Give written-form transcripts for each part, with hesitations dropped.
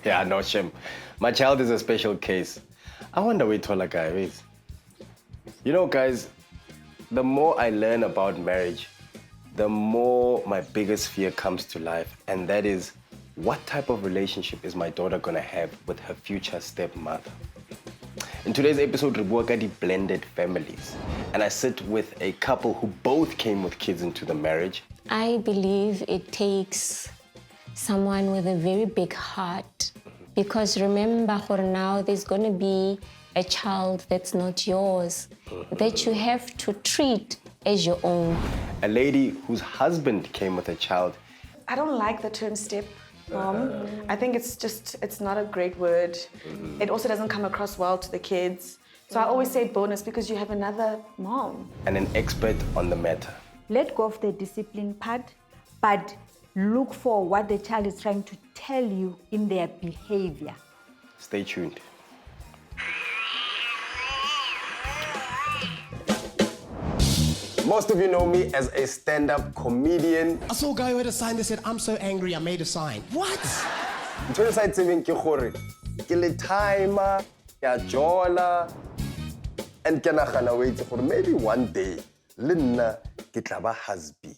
Yeah, no shame. My child is a special case. I wonder where Tola guy is. You know, guys, the more I learn about marriage, the more my biggest fear comes to life, and that is, what type of relationship is my daughter gonna have with her future stepmother? In today's episode, we work at the blended families, and I sit with a couple who both came with kids into the marriage. I believe it takes someone with a very big heart, because remember, for now, there's going to be a child that's not yours, that you have to treat as your own. A lady whose husband came with a child. I don't like the term step mom. I think it's not a great word. It also doesn't come across well to the kids. So I always say bonus because you have another mom. And an expert on the matter. Let go of the discipline part, but look for what the child is trying to tell you in their behavior. Stay tuned. Most of you know me as a stand-up comedian. I saw a guy who had a sign that said, "I'm so angry, I made a sign." What? Ntho e sa tsebeng ke gore ke le timer, ke a jola, and ke nagana wait for maybe one day le nna ke tla ba husband.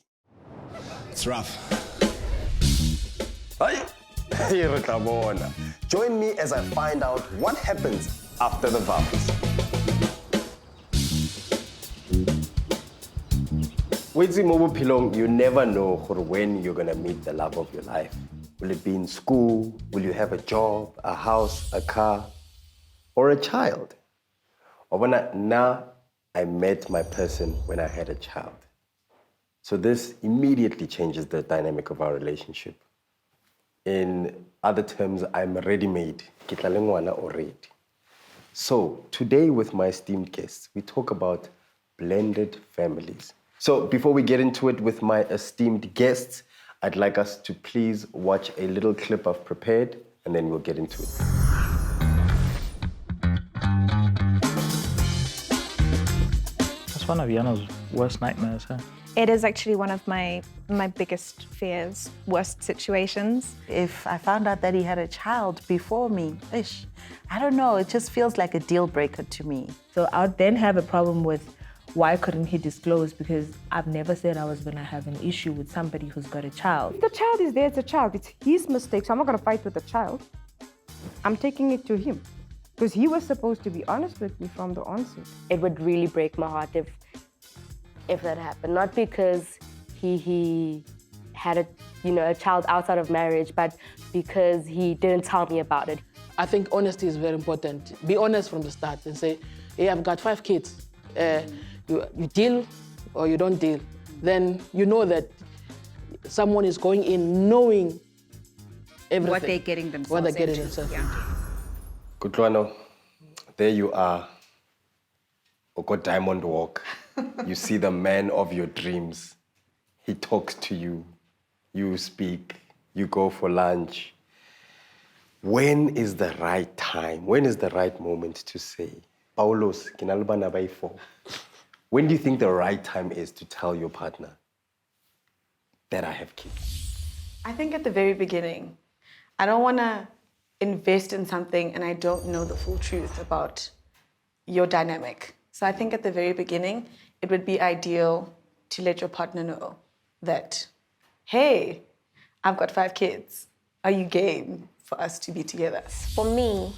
It's rough. Hey, re tla bona. Join me as I find out what happens after the vows. With Mo Bophelong, you never know when you're gonna meet the love of your life. Will it be in school? Will you have a job, a house, a car, or a child? Or now I met my person when I had a child. So this immediately changes the dynamic of our relationship. In other terms, I'm ready-made. Ke tla le ngwana already. So today with my esteemed guests, we talk about blended families. So before we get into it with my esteemed guests, I'd like us to please watch a little clip I've prepared, and then we'll get into it. That's one of Yana's worst nightmares, huh? It is actually one of my biggest fears, worst situations. If I found out that he had a child before me, I don't know, it just feels like a deal breaker to me. So I'd then have a problem with why couldn't he disclose, because I've never said I was gonna have an issue with somebody who's got a child. If the child is there, it's a child. It's his mistake, so I'm not gonna fight with the child. I'm taking it to him, because he was supposed to be honest with me from the onset. It would really break my heart if that happened. Not because he had a child outside of marriage, but because he didn't tell me about it. I think honesty is very important. Be honest from the start and say, hey, I've got 5 kids. You deal or you don't deal. Then you know that someone is going in knowing everything. What they're getting themselves What they're getting into. themselves Yeah. into. Kutlwano, there you are. Oko Diamond Walk. You see the man of your dreams. He talks to you. You speak. You go for lunch. When is the right time? When is the right moment to say, Paulos, kinalbana by 4? When do you think the right time is to tell your partner that I have kids? I think at the very beginning. I don't want to invest in something and I don't know the full truth about your dynamic. So I think at the very beginning, it would be ideal to let your partner know that, hey, I've got 5 kids. Are you game for us to be together? For me,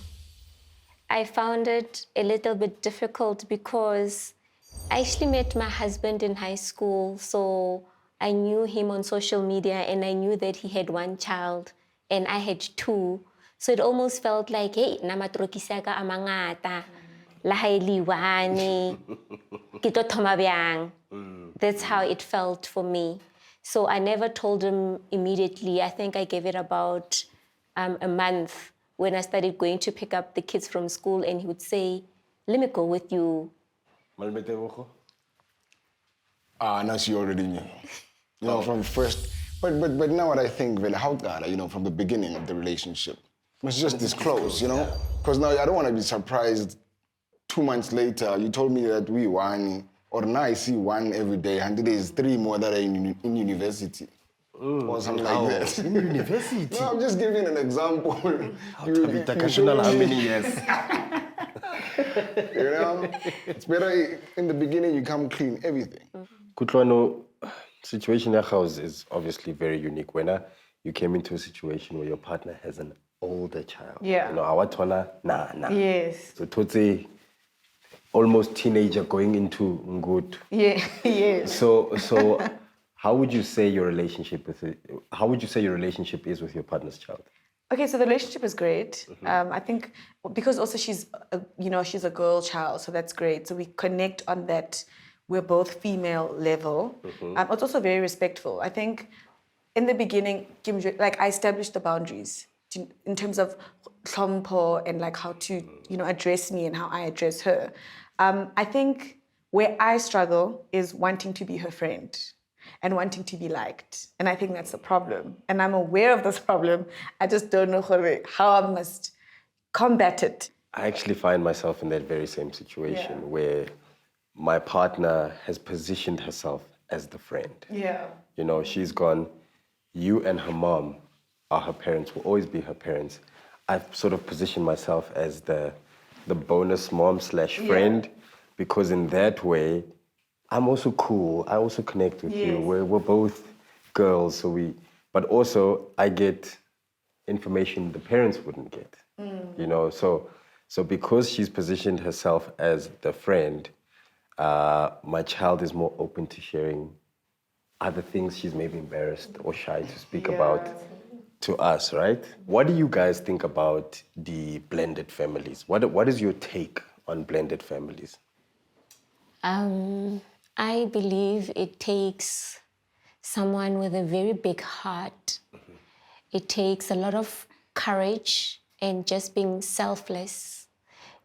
I found it a little bit difficult because I actually met my husband in high school, so I knew him on social media and I knew that he had 1 child and I had 2. So it almost felt like, hey, namatrokisa ka amangata, lahae liwane, kito thoma byang. That's how it felt for me. So I never told him immediately. I think I gave it about a month when I started going to pick up the kids from school, and he would say, let me go with you. Now she already knew. You know, from first, but now what I think, well, how God, you know, from the beginning of the relationship, it's just disclose, you know? Because now I don't want to be surprised 2 months later, you told me that we won, or now I see 1 every day, and there's 3 more that are in university. or something like that. In university? No, I'm just giving an example. How many years? You know, it's better in the beginning you come clean, everything. Kutlwano, situation ya house is obviously very unique. When you came into a situation where your partner has an older child. Yeah. You know, awatona, nah. Yes. So Totse, almost teenager going into Ngut. Yeah, yes. So how would you say your relationship is with your partner's child? Okay, so the relationship is great. I think because also she's a girl child, so that's great. So we connect on that. We're both female level. It's also very respectful. I think in the beginning, like I established the boundaries in terms of hlompo and like how to address me and how I address her. I think where I struggle is wanting to be her friend and wanting to be liked. And I think that's the problem. And I'm aware of this problem. I just don't know how I must combat it. I actually find myself in that very same situation where my partner has positioned herself as the friend. Yeah. You know, she's gone, you and her mom are her parents, will always be her parents. I've sort of positioned myself as the bonus mom / friend because in that way, I'm also cool. I also connect with you. We're both girls, but also I get information the parents wouldn't get. You know, so because she's positioned herself as the friend, my child is more open to sharing other things she's maybe embarrassed or shy to speak about to us, right? What do you guys think about the blended families? What is your take on blended families? I believe it takes someone with a very big heart. It takes a lot of courage and just being selfless.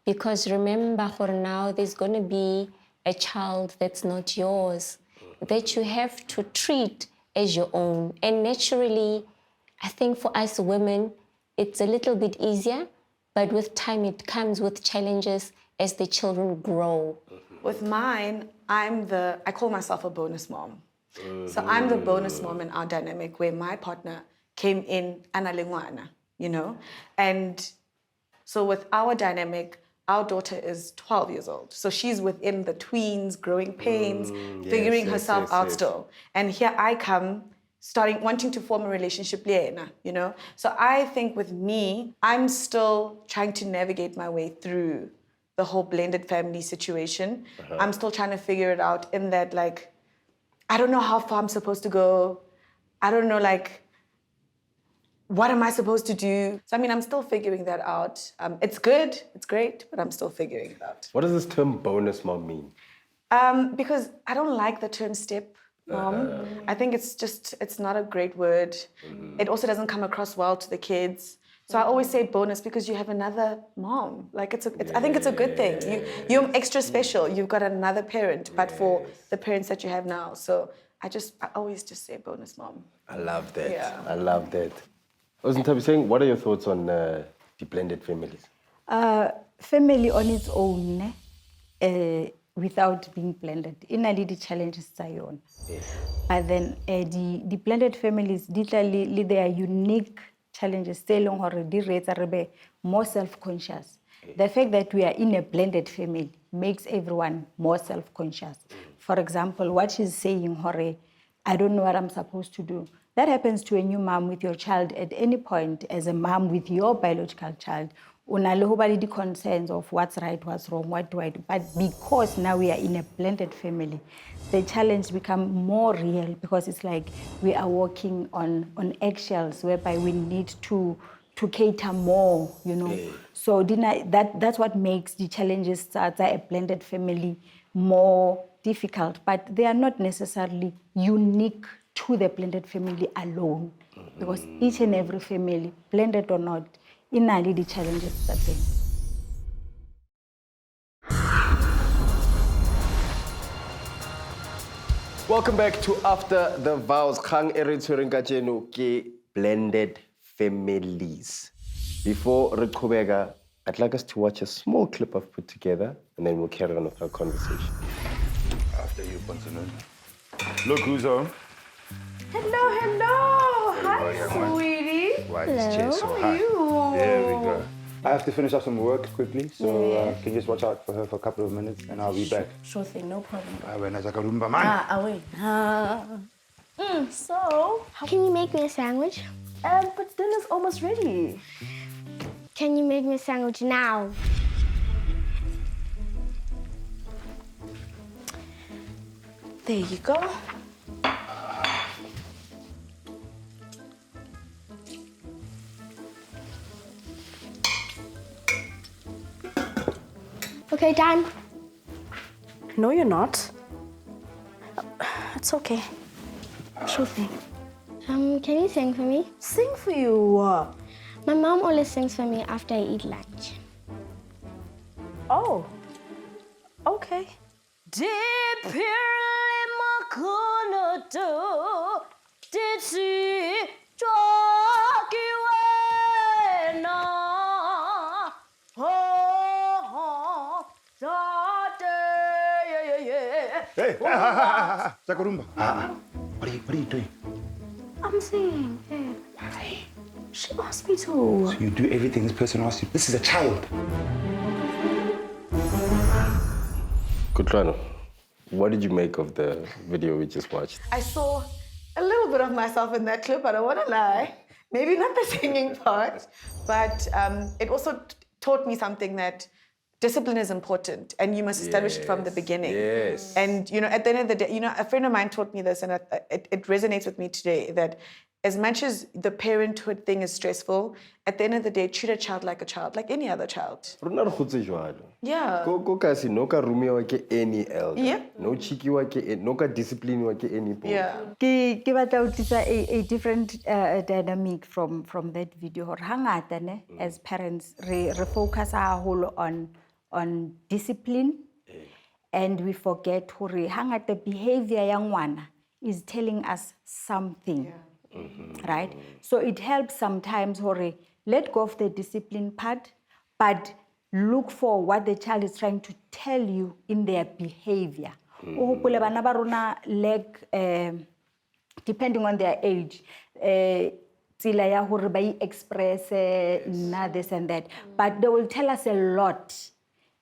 Because remember, for now, there's going to be a child that's not yours, that you have to treat as your own. And naturally, I think for us women, it's a little bit easier, but with time it comes with challenges as the children grow. With mine, I call myself a bonus mom. So I'm the bonus mom in our dynamic where my partner came in analingwana, And so with our dynamic, our daughter is 12 years old. So she's within the tweens, growing pains, figuring herself out still. And here I come, wanting to form a relationship, So I think with me, I'm still trying to navigate my way through the whole blended family situation. I'm still trying to figure it out in that, like, I don't know how far I'm supposed to go. I don't know, like, what am I supposed to do? So, I'm still figuring that out. It's good, it's great, but I'm still figuring it out. What does this term bonus mom mean? Because I don't like the term step mom. I think it's not a great word. It also doesn't come across well to the kids. So I always say bonus because you have another mom. Like I think it's a good thing. You're extra special. You've got another parent, but for the parents that you have now. So I always just say bonus mom. I love that. Yeah. I love that. Ozintabi saying, what are your thoughts on the blended families? Family on its own, without being blended, inali the challenges are on. But then the blended families, literally, they are unique challenges, more self-conscious. The fact that we are in a blended family makes everyone more self-conscious. For example, what she's saying, Hore, I don't know what I'm supposed to do. That happens to a new mom with your child at any point. As a mom with your biological child, unalehobali the concerns of what's right, what's wrong, what do I do? But because now we are in a blended family, the challenge becomes more real because it's like we are walking on eggshells whereby we need to cater more, So that's what makes the challenges as a blended family more difficult. But they are not necessarily unique to the blended family alone, because each and every family, blended or not, inali the challenges that they. Welcome back to After the Vows. Kang Eritsuringajenu ke blended families. Before Rekubega, I'd like us to watch a small clip I've put together, and then we'll carry on with our conversation. After you, Bonsonon. Look who's home. Hello. Hi, sweetie. Hello. How are you? There we go. I have to finish up some work quickly, so can you just watch out for her for a couple of minutes and I'll be back. Sure thing, no problem. So, Can you make me a sandwich? but dinner's almost ready. Can you make me a sandwich now? There you go. Okay, done. No, you're not. It's okay. Sure thing. Can you sing for me? Sing for you. My mom always sings for me after I eat lunch. Oh. Okay. Hey, Chakurumba. What are you doing? I'm singing. Why? She asked me to. So you do everything this person asks you. This is a child. Kutlwano, what did you make of the video we just watched? I saw a little bit of myself in that clip, I don't want to lie. Maybe not the singing part, but it also taught me something that discipline is important and you must establish it from the beginning. Yes. And, at the end of the day, a friend of mine taught me this and it resonates with me today that as much as the parenthood thing is stressful, at the end of the day, treat a child, like any other child. Yeah. Go kasi no ka rumiwa ke any elder. Yeah. No chikiwa ke no ka discipline wa ke any boy. Yeah. Ke batla ho tlisa a different dynamic from that video. Hore hangata ne as parents re focus haholo on discipline and we forget hore hangata behavior ya ngwana is telling us something. Yeah. Right? So it helps sometimes, hore, let go of the discipline part, but look for what the child is trying to tell you in their behavior. Depending on their age, tsela ya hore ba express this and that, but they will tell us a lot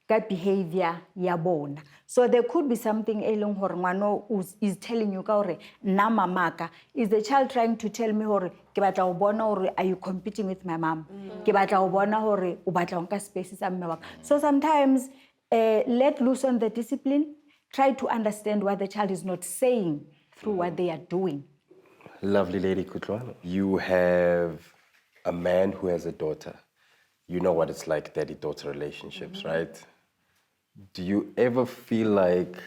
about behavior ya bona. So there could be something elong hore ngwana is telling you ka hore nna mamaka, is the child trying to tell me hore ke batla ho bona hore are you competing with my mom? Ke batla ho bona hore o batla ho nka space sa mme wa ka. So sometimes let loose on the discipline, try to understand what the child is not saying through what they are doing. Lovely lady Kutlwano. You have a man who has a daughter. You know what it's like, daddy-daughter relationships, right? Do you ever feel like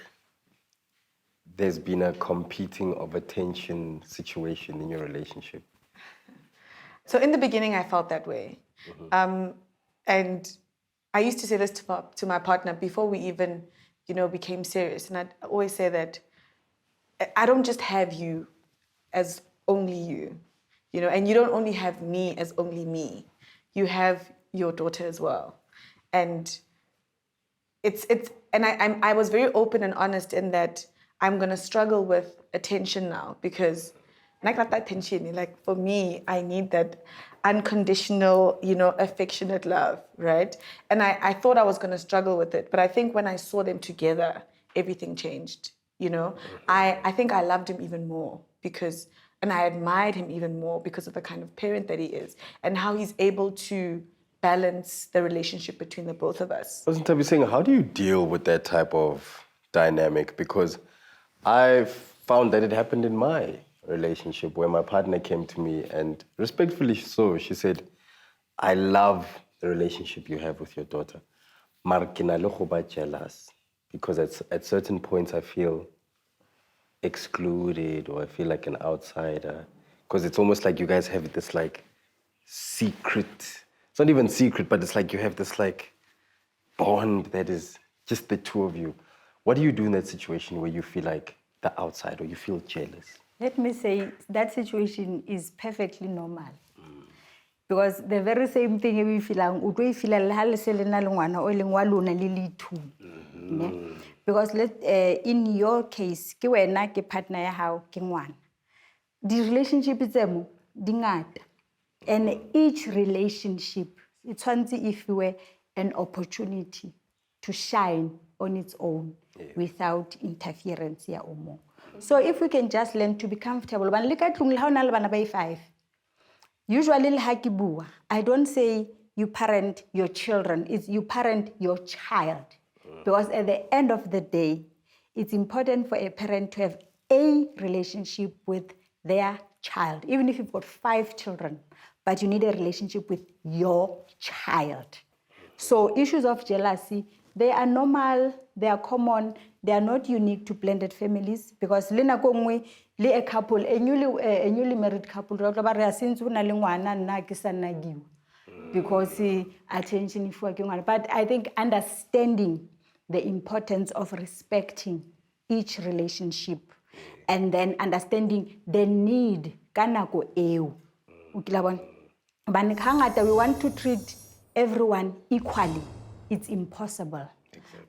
there's been a competing of attention situation in your relationship? So in the beginning, I felt that way. And I used to say this to my partner before we even, became serious. And I'd always say that I don't just have you as only you, and you don't only have me as only me. You have your daughter as well. And I was very open and honest in that I'm gonna struggle with attention now because like for me, I need that unconditional, affectionate love, right? And I thought I was gonna struggle with it, but I think when I saw them together, everything changed, I think I loved him even more and I admired him even more because of the kind of parent that he is and how he's able to balance the relationship between the both of us. Wasn't I saying, how do you deal with that type of dynamic? Because I've found that it happened in my relationship where my partner came to me and respectfully so, she said, I love the relationship you have with your daughter. Maar ke na le go ba jealous because at certain points I feel excluded or I feel like an outsider because it's almost like you guys have this like secret. It's not even secret, but it's like you have this like bond that is just the two of you. What do you do in that situation where you feel like the outside or you feel jealous? Let me say that situation is perfectly normal. Because the very same thing we feel because in your case, ke wena ke partner ya hao ke ngwana. the relationship is dingata. And each relationship, it's if we an opportunity to shine on its own without interference. So if we can just learn to be comfortable, usually I don't say you parent your children, it's you parent your child. Because at the end of the day, it's important for a parent to have a relationship with their child, even if you've got 5 children, but you need a relationship with your child. So issues of jealousy, they are normal, they are common, they are not unique to blended families, because a couple, a newly married couple, because attention is working. But I think understanding the importance of respecting each relationship and then understanding the need kanako eo. We want to treat everyone equally. It's impossible.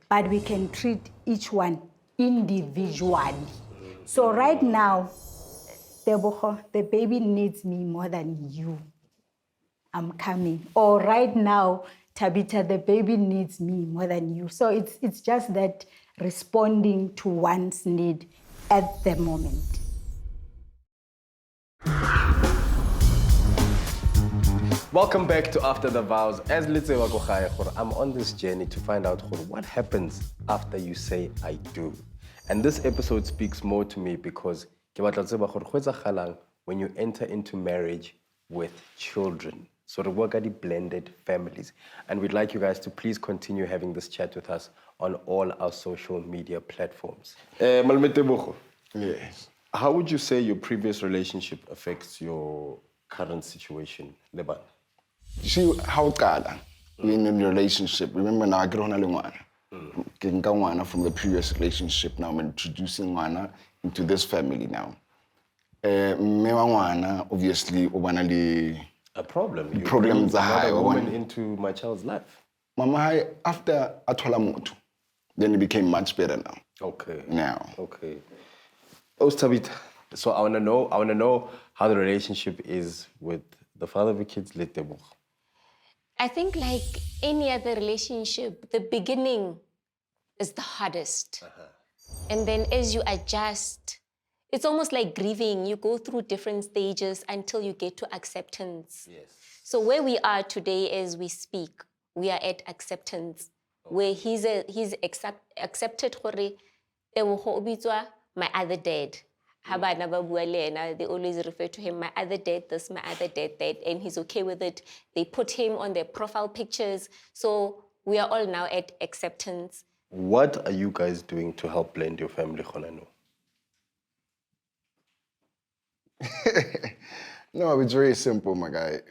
But we can treat each one individually. So right now, the baby needs me more than you. I'm coming. Or right now, Tabitha, the baby needs me more than you. So it's just that responding to one's need at the moment. Welcome back to After the Vows. As Litsewa Kokhaya, I'm on this journey to find out what happens after you say I do. And this episode speaks more to me because when you enter into marriage with children, so the work at the blended families. And we'd like you guys to please continue having this chat with us on all our social media platforms. Yes. How would you say your previous relationship affects your current situation, Leban? See how in a relationship. Remember now I get on Wana from the previous relationship. Now I'm introducing Wana into this family now. Wana obviously a problem. You problems are high. A woman into my child's life. Mama, after Atwalamoto, then it became much better now. Okay. Now. Okay. Tabitha, so I wanna know how the relationship is with the father of your kids, Leteboch. I think like any other relationship, the beginning is the hardest. And then as you adjust, it's almost like grieving. You go through different stages until you get to acceptance. Yes. So where we are today as we speak, we are at acceptance, where he's accepted my other dad. They always refer to him, my other dad this, my other dad that, and he's okay with it. They put him on their profile pictures. So we are all now at acceptance. What are you guys doing to help blend your family, Khonano? No, it's very simple, my guy.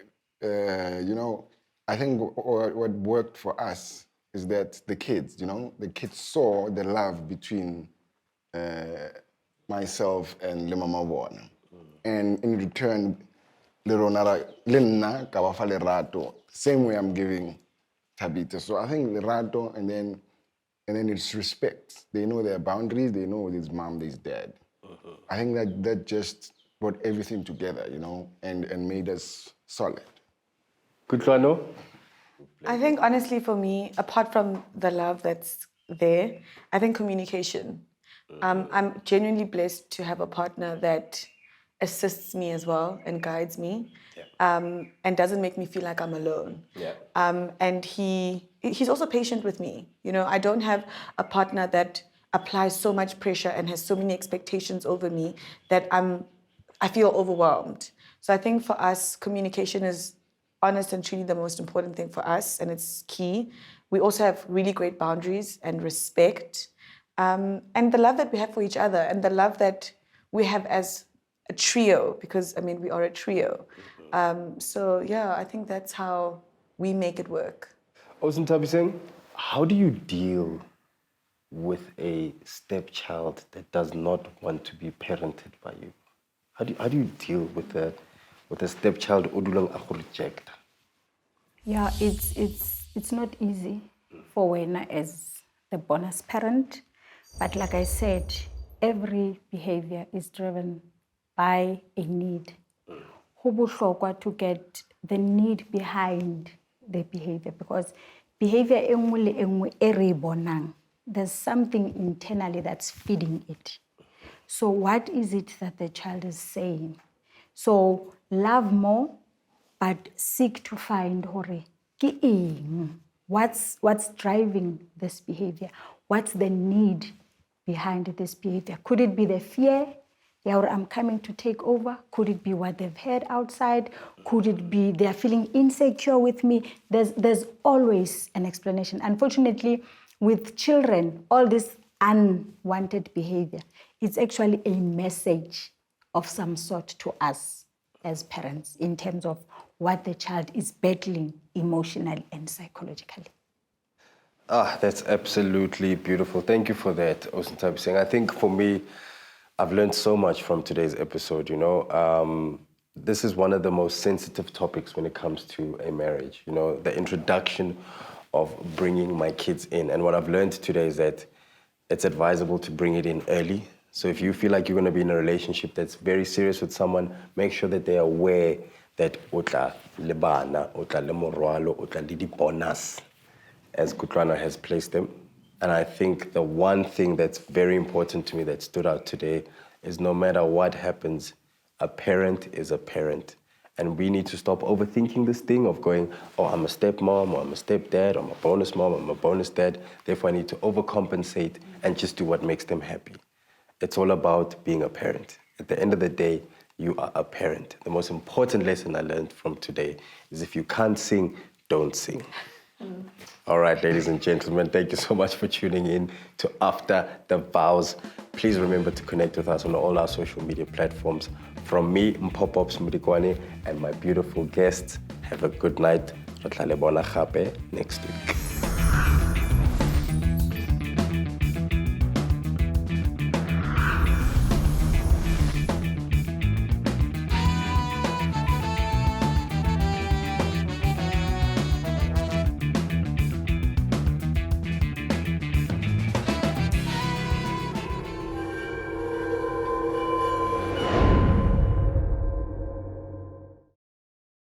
I think what worked for us is that the kids saw the love between myself and Lemama Wana. And in return, same way I'm giving Tabitha. So I think the rato and then it's respect. They know their boundaries, they know his mom, his dad. I think that just brought everything together, and made us solid. Good to know. I think honestly for me, apart from the love that's there, I think communication. I'm genuinely blessed to have a partner that assists me as well and guides me, and doesn't make me feel like I'm alone. Yeah. And he's also patient with me. I don't have a partner that applies so much pressure and has so many expectations over me that I feel overwhelmed. So I think for us, communication is honest and truly the most important thing for us, and it's key. We also have really great boundaries and respect. And the love that we have for each other and the love that we have as a trio, because, we are a trio. So, yeah, I think that's how we make it work. Osuntabiseng, how do you deal with a stepchild that does not want to be parented by you? How do you deal with a stepchild odulang a reject? Yeah, it's not easy for Wena as the bonus parent. But like I said, every behavior is driven by a need. Ho bohlokwa to get the need behind the behavior, because behavior e nngwe le e nngwe e re e bonang, there's something internally that's feeding it. So what is it that the child is saying? So love more, but seek to find hore ke eng? What's driving this behavior? What's the need behind this behavior? Could it be the fear? Yeah, or I'm coming to take over? Could it be what they've heard outside? Could it be they're feeling insecure with me? There's always an explanation. Unfortunately, with children, all this unwanted behavior, it's actually a message of some sort to us as parents in terms of what the child is battling emotionally and psychologically. That's absolutely beautiful. Thank you for that, Osuntabiseng. I think for me, I've learned so much from today's episode, you know. This is one of the most sensitive topics when it comes to a marriage, you know, the introduction of bringing my kids in. And what I've learned today is that it's advisable to bring it in early. So if you feel like you're going to be in a relationship that's very serious with someone, make sure that they are aware that otla lebana, otla lemorwalo, otla bonus, as Kutlwana has placed them. And I think the one thing that's very important to me that stood out today is no matter what happens, a parent is a parent. And we need to stop overthinking this thing of going, oh, I'm a stepmom, or I'm a stepdad, or I'm a bonus mom, I'm a bonus dad. Therefore, I need to overcompensate and just do what makes them happy. It's all about being a parent. At the end of the day, you are a parent. The most important lesson I learned from today is if you can't sing, don't sing. All right, ladies and gentlemen, thank you so much for tuning in to After the Vows. Please remember to connect with us on all our social media platforms. From me, Mpopops Mudikwane, and my beautiful guests, have a good night. Next week.